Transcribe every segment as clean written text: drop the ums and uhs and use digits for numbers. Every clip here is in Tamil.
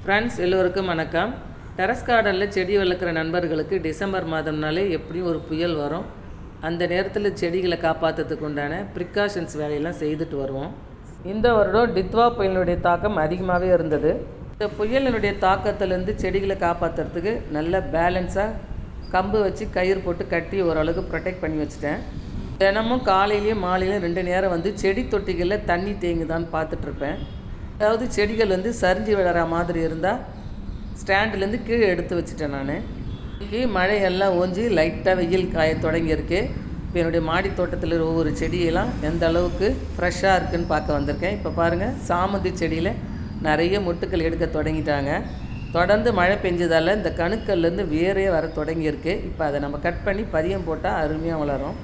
ஃப்ரெண்ட்ஸ் எல்லோருக்கும் வணக்கம். டெரஸ் கார்டனில் செடி வளர்க்குற நண்பர்களுக்கு டிசம்பர் மாதம்னாலே எப்படியும் ஒரு புயல் வரும். அந்த நேரத்தில் செடிகளை காப்பாற்றுறதுக்கு உண்டான ப்ரிகாஷன்ஸ் வேலையெல்லாம் செய்துட்டு வருவோம். இந்த வருடம் டித்வா புயலினுடைய தாக்கம் அதிகமாகவே இருந்தது. இந்த புயலினுடைய தாக்கத்திலேருந்து செடிகளை காப்பாற்றுறதுக்கு நல்ல பேலன்ஸாக கம்பு வச்சு கயிறு போட்டு கட்டி ஓரளவுக்கு ப்ரொடெக்ட் பண்ணி வச்சுட்டேன். தினமும் காலையிலையும் மாலையிலையும் 2 நேரம் தண்ணி தொட்டிகளில் தண்ணி தேங்குதான்னு பார்த்துட்ருப்பேன். அதாவது செடிகள் சரிஞ்சு விழற மாதிரி இருந்தால் ஸ்டாண்டுலேருந்து கீழே எடுத்து வச்சுட்டேன். நான் இன்றைக்கி மழையெல்லாம் ஓஞ்சி லைட்டாக வெயில் காய தொடங்கியிருக்கு. இப்போ என்னுடைய மாடி தோட்டத்தில் ஒவ்வொரு செடியெல்லாம் எந்த அளவுக்கு ஃப்ரெஷ்ஷாக இருக்குதுன்னு பார்க்க வந்திருக்கேன். இப்போ பாருங்கள், சாமந்தி செடியில் நிறைய மொட்டுக்கள் எடுக்க தொடங்கிட்டாங்க. தொடர்ந்து மழை பெஞ்சதால் இந்த கணுக்கள்லேருந்து வேறே வர தொடங்கியிருக்கு. இப்போ அதை நம்ம கட் பண்ணி பதியம் போட்டால் அருமையாக வளரும்.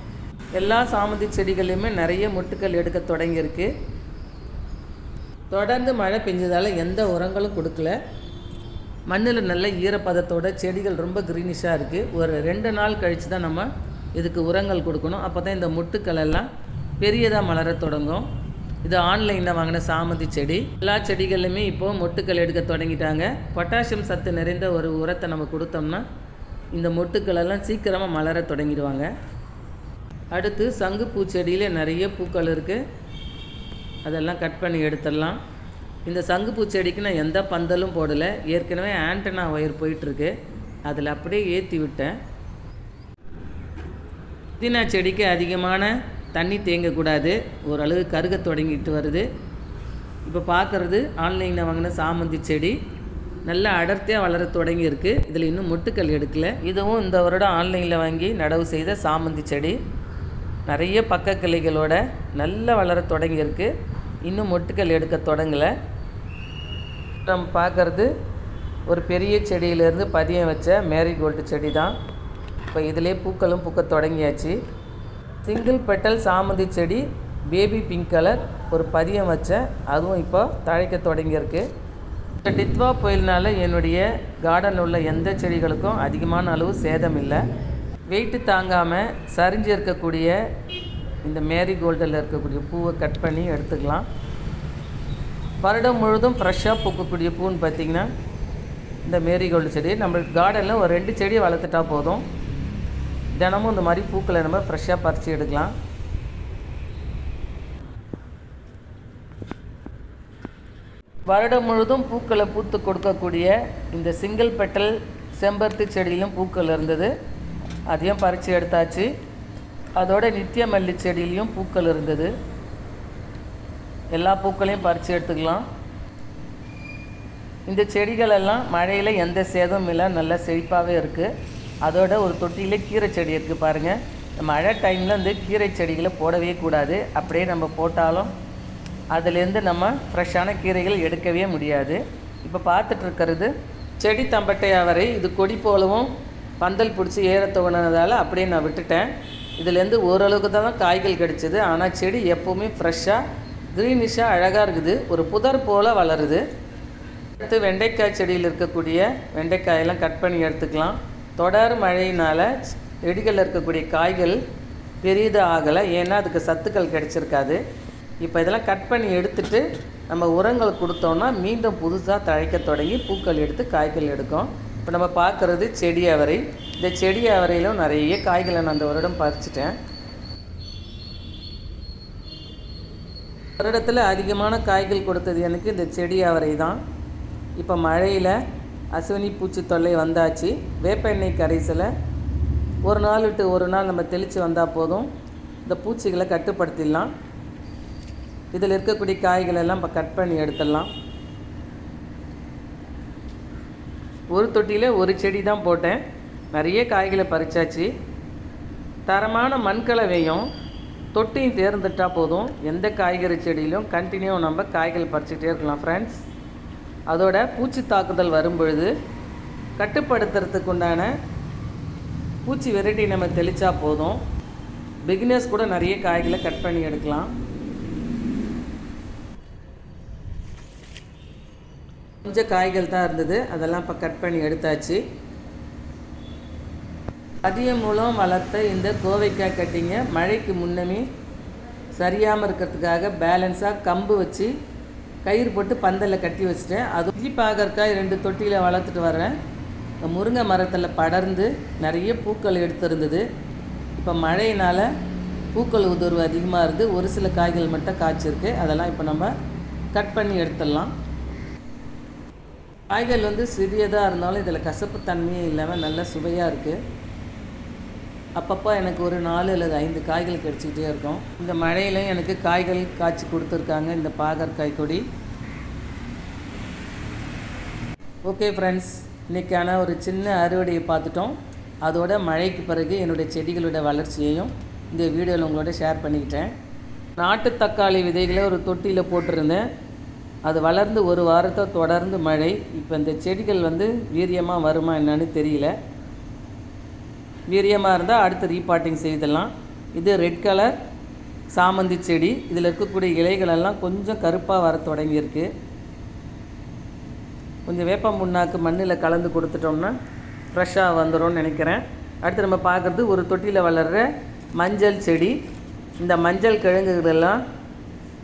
எல்லா சாமந்தி செடிகள்லையுமே நிறைய மொட்டுக்கள் எடுக்க தொடங்கியிருக்கு. தொடர்ந்து மழை பெஞ்சதால் எந்த உரங்களும் கொடுக்கல. மண்ணில் நல்ல ஈரப்பதத்தோட செடிகள் ரொம்ப க்ரீனிஷாக இருக்குது. ஒரு 2 நாள் கழித்து தான் நம்ம இதுக்கு உரங்கள் கொடுக்கணும். அப்போ தான் இந்த மொட்டுக்கள் எல்லாம் பெரியதாக மலர தொடங்கும். இது ஆன்லைனில் வாங்கின சாமந்தி செடி. எல்லா செடிகள்லையுமே இப்போது மொட்டுக்கள் எடுக்க தொடங்கிட்டாங்க. பொட்டாசியம் சத்து நிறைந்த ஒரு உரத்தை நம்ம கொடுத்தோம்னா இந்த மொட்டுக்கள் எல்லாம் சீக்கிரமாக மலர தொடங்கிடுவாங்க. அடுத்து சங்குப்பூ செடியில் நிறைய பூக்கள் இருக்குது. அதெல்லாம் கட் பண்ணி எடுத்துடலாம். இந்த சங்குப்பூ செடிக்கு நான் எந்த பந்தலும் போடலை. ஏற்கனவே ஆண்டனா ஒயர் போயிட்டுருக்கு, அதில் அப்படியே ஏற்றி விட்டேன். புதினா செடிக்கு அதிகமான தண்ணி தேங்கக்கூடாது. ஓரளவு கருக தொடங்கிட்டு வருது. இப்போ பார்க்குறது ஆன்லைனில் வாங்கின சாமந்தி செடி நல்லா அடர்த்தியாக வளர தொடங்கியிருக்கு. இதில் இன்னும் மொட்டுக்கள் எடுக்கலை. இதுவும் இந்த வருடம் ஆன்லைனில் வாங்கி நடவு செய்த சாமந்தி செடி. நிறைய பக்க கிளைகளோட நல்லா வளர தொடங்கியிருக்கு. இன்னும் மொட்டுக்கள் எடுக்க தொடங்கலை. நம்ம பார்க்குறது ஒரு பெரிய செடியிலேருந்து பதியம் வச்ச மேரிகோல்டு செடி தான். இப்போ இதிலே பூக்களும் பூக்க தொடங்கியாச்சு. சிங்கிள் பெட்டல் சாமந்தி செடி பேபி பிங்க் கலர் ஒரு பதியம் வச்ச, அதுவும் இப்போ தழைக்க தொடங்கியிருக்கு. இந்த டித்வா புயலினால் என்னுடைய கார்டனில் உள்ள எந்த செடிகளுக்கும் அதிகமான அளவு சேதம் இல்லை. வெயிட்டு தாங்காமல் சரிஞ்சு இருக்கக்கூடிய இந்த மேரிகோல்டில் இருக்கக்கூடிய பூவை கட் பண்ணி எடுத்துக்கலாம். வருடம் முழுதும் ஃப்ரெஷ்ஷாக பூக்கக்கூடிய பூன்னு பார்த்திங்கன்னா இந்த மேரிகோல்டு செடி. நம்மளுக்கு கார்டனில் ஒரு 2 செடியை வளர்த்துட்டா போதும். தினமும் இந்த மாதிரி பூக்களை நம்ம ஃப்ரெஷ்ஷாக பறித்து எடுக்கலாம். வருடம் முழுதும் பூக்களை பூத்து கொடுக்கக்கூடிய இந்த சிங்கிள் பெட்டல் செம்பருத்தி செடியிலும் பூக்கள் இருந்தது. அதையும் பறித்து எடுத்தாச்சு. அதோட நித்திய மல்லி செடியிலையும் பூக்கள் இருந்தது. எல்லா பூக்களையும் பறித்து எடுத்துக்கலாம். இந்த செடிகளெல்லாம் மழையில் எந்த சேதமும் இல்லை, நல்லா செழிப்பாகவே இருக்குது. அதோட ஒரு தொட்டியில் கீரை செடி இருக்குது பாருங்கள். மழை டைமில் கீரை செடிகளை போடவே கூடாது. அப்படியே நம்ம போட்டாலும் அதுலேருந்து நம்ம ஃப்ரெஷ்ஷான கீரைகள் எடுக்கவே முடியாது. இப்போ பார்த்துட்ருக்கிறது செடி தம்பட்டை அவரை. இது கொடி போலவும் பந்தல் பிடிச்சி ஏற துவனதால் அப்படியே நான் விட்டுட்டேன். இதுலேருந்து ஓரளவுக்கு தான் காய்கள் கிடச்சிது. ஆனால் செடி எப்போவுமே ஃப்ரெஷ்ஷாக க்ரீனிஷாக அழகாக இருக்குது. ஒரு புதர் போல் வளருது. அடுத்து வெண்டைக்காய் செடியில் இருக்கக்கூடிய வெண்டைக்காயெல்லாம் கட் பண்ணி எடுத்துக்கலாம். தொடர் மழையினால் செடிகளில் இருக்கக்கூடிய காய்கள் பெரிதாக ஆகலை. ஏன்னா அதுக்கு சத்துக்கள் கிடச்சிருக்காது. இப்போ இதெல்லாம் கட் பண்ணி எடுத்துகிட்டு நம்ம உரங்கள் கொடுத்தோன்னா மீண்டும் புதுசாக தழைக்க தொடங்கி பூக்கள் எடுத்து காய்கள் எடுக்கும். இப்போ நம்ம பார்க்குறது செடி அவரை. இந்த செடி அவரையிலும் நிறைய காய்களை நான் அந்த வருடம் பறிச்சிட்டேன். வருடத்தில் அதிகமான காய்கள் கொடுத்தது எனக்கு இந்த செடி அவரை தான். இப்போ மழையில் அசுவினி பூச்சி தொல்லை வந்தாச்சு. வேப்ப எண்ணெய் கரைசலை ஒரு நாள் விட்டு ஒரு நாள் நம்ம தெளித்து வந்தால் போதும். இந்த பூச்சிகளை கட்டுப்படுத்திடலாம். இதில் இருக்கக்கூடிய காய்களெல்லாம் இப்போ கட் பண்ணி எடுத்துடலாம். ஒரு தொட்டியில் ஒரு செடி தான் போட்டேன். நிறைய காய்களை பறிச்சாச்சு. தரமான மண்கலவையும் தொட்டியும் தேர்ந்துட்டால் போதும். எந்த காய்கறி செடியிலும் கண்டினியூ நம்ம காய்கள் பறிச்சுட்டே இருக்கலாம் ஃப்ரெண்ட்ஸ். அதோட பூச்சி தாக்குதல் வரும்பொழுது கட்டுப்படுத்துறதுக்கு உண்டான பூச்சி வெரைட்டி நம்ம தெளித்தா போதும். பிகினர்ஸ் கூட நிறைய காய்களை கட் பண்ணி எடுக்கலாம். கொஞ்சம் காய்கள் தான் இருந்தது, அதெல்லாம் இப்போ கட் பண்ணி எடுத்தாச்சு. பதியம் மூலம் வளர்த்த இந்த கோவைக்காய் கட்டிங்க மழைக்கு முன்னமே சரியாமல் இருக்கிறதுக்காக பேலன்ஸாக கம்பு வச்சு கயிறு போட்டு பந்தலில் கட்டி வச்சுட்டேன். அது இஞ்சி பாகற்காய் 2 தொட்டியில் வளர்த்துட்டு வரேன். முருங்கை மரத்தில் படர்ந்து நிறைய பூக்கள் எடுத்திருந்தது. இப்போ மழையினால் பூக்கள் உதிர்வு அதிகமாக இருந்து ஒரு சில காய்கள் மட்டும் காய்ச்சிருக்கு. அதெல்லாம் இப்போ நம்ம கட் பண்ணி எடுத்துடலாம். காய்கள் சிறியதாக இருந்தாலும் இதில் கசப்பு தன்மையே இல்லாமல் நல்ல சுவையாக இருக்குது. அப்பப்போ எனக்கு ஒரு 4 அல்லது 5 காய்கள் கிடச்சிக்கிட்டே இருக்கும். இந்த மழையிலையும் எனக்கு காய்கள் காய்ச்சி கொடுத்துருக்காங்க இந்த பாகற்காய் கொடி. ஓகே ஃப்ரெண்ட்ஸ், இன்றைக்கான ஒரு சின்ன அறுவடையை பார்த்துட்டோம். அதோட மழைக்கு பிறகு என்னுடைய செடிகளோட வளர்ச்சியையும் இந்த வீடியோவில் உங்களோட ஷேர் பண்ணிக்கிட்டேன். நாட்டு தக்காளி விதைகளை ஒரு தொட்டியில் போட்டிருந்தேன். அது வளர்ந்து ஒரு வாரத்தை தொடர்ந்து மழை. இப்போ இந்த செடிகள் வீரியமாக வருமா என்னன்னு தெரியல. வீரியமாக இருந்தால் அடுத்து ரீபாட்டிங் செய்திடலாம். இது ரெட் கலர் சாமந்தி செடி. இதில் இருக்கக்கூடிய இலைகளெல்லாம் கொஞ்சம் கருப்பாக வர தொடங்கியிருக்கு. கொஞ்சம் வேப்பம் புண்ணாக்கு மண்ணில் கலந்து கொடுத்துட்டோம்னா ஃப்ரெஷ்ஷாக வந்துடும்னு நினைக்கிறேன். அடுத்து நம்ம பார்க்குறது ஒரு தொட்டியில் வளர்கிற மஞ்சள் செடி. இந்த மஞ்சள் கிழங்குகளெல்லாம்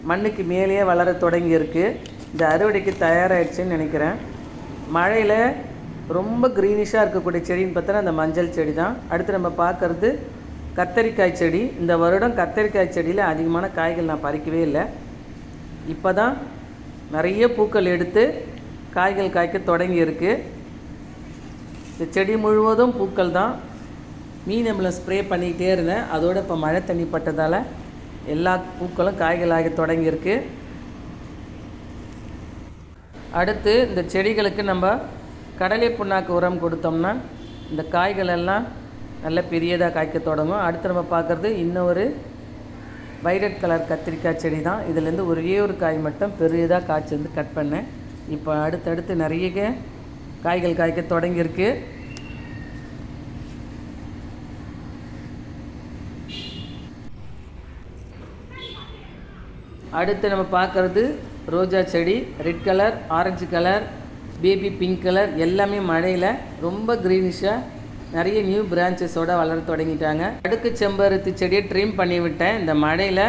மண்ணுக்கு மேலேயே வளர தொடங்கியிருக்கு. இந்த அறுவடைக்கு தயாராகிடுச்சுன்னு நினைக்கிறேன். மழையில் ரொம்ப க்ரீனிஷாக இருக்கக்கூடிய செடின்னு பார்த்தோன்னா அந்த மஞ்சள் செடி தான். அடுத்து நம்ம பார்க்குறது கத்தரிக்காய் செடி. இந்த வருடம் கத்தரிக்காய் செடியில் அதிகமான காய்கள் நான் பறிக்கவே இல்லை. இப்போ தான் நிறைய பூக்கள் எடுத்து காய்கள் காய்க்க தொடங்கியிருக்கு. இந்த செடி முழுவதும் பூக்கள் தான். மீனமில் ஸ்ப்ரே பண்ணிக்கிட்டே இருந்தேன். அதோடு இப்போ மழை தண்ணி பட்டதால் எல்லா பூக்களும் காய்களாக தொடங்கியிருக்கு. அடுத்து இந்த செடிகளுக்கு நம்ம கடலை புண்ணாக்கு உரம் கொடுத்தோம்னா இந்த காய்கள் எல்லாம் நல்ல பெரியதாக காய்க்க தொடங்கும். அடுத்து நம்ம பார்க்குறது இன்னொரு வைலட் கலர் கத்திரிக்காய் செடி தான். இதுலேருந்து ஒரே ஒரு காய் மட்டும் பெரியதாக காய்ச்சி கட் பண்ணேன். இப்போ அடுத்தடுத்து நிறைய காய்கள் காய்க்க தொடங்கியிருக்கு. அடுத்து நம்ம பார்க்குறது ரோஜா செடி. Red colour, orange colour, baby pink colour எல்லாமே மழையில் ரொம்ப க்ரீனிஷாக நிறைய நியூ பிரான்ச்சஸோடு வளர தொடங்கிட்டாங்க. அடுக்கு செம்பருத்தி செடியை ட்ரிம் பண்ணி விட்டேன். இந்த மழையில்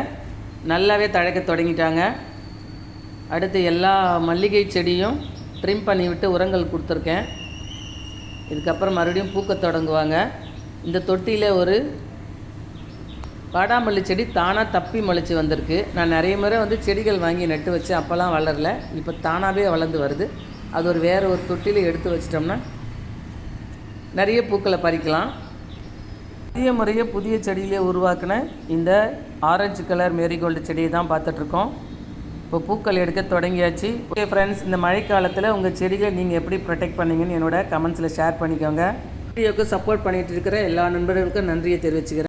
நல்லாவே தழைக்க தொடங்கிட்டாங்க. அடுத்து எல்லா மல்லிகை செடியும் ட்ரிம் பண்ணி விட்டு உரங்கள் கொடுத்துருக்கேன். இதுக்கப்புறம் மறுபடியும் பூக்க தொடங்குவாங்க. இந்த தொட்டியில் ஒரு வாடாமல்லி செடி தானாக தப்பி முளைச்சி வந்திருக்கு. நான் நிறைய முறை செடிகள் வாங்கி நட்டு வச்சு அப்போல்லாம் வளரல. இப்போ தானாகவே வளர்ந்து வருது. அது வேறு ஒரு தொட்டியில் எடுத்து வச்சிட்டோம்னா நிறைய பூக்களை பறிக்கலாம். புதிய முறையை புதிய செடியிலே உருவாக்கின இந்த ஆரஞ்சு கலர் மேரிகோல்டு செடியை தான் பார்த்துட்ருக்கோம். இப்போ பூக்கள் எடுக்க தொடங்கியாச்சு. ஓகே ஃப்ரெண்ட்ஸ், இந்த மழைக்காலத்தில் உங்கள் செடிகளை நீங்கள் எப்படி ப்ரொடெக்ட் பண்ணீங்கன்னு என்னோட கமெண்ட்ஸில் ஷேர் பண்ணிக்கோங்க. வீடியோக்கு சப்போர்ட் பண்ணிகிட்டு இருக்கிற எல்லா நண்பர்களுக்கும் நன்றியை தெரிவிச்சுக்கிறேன்.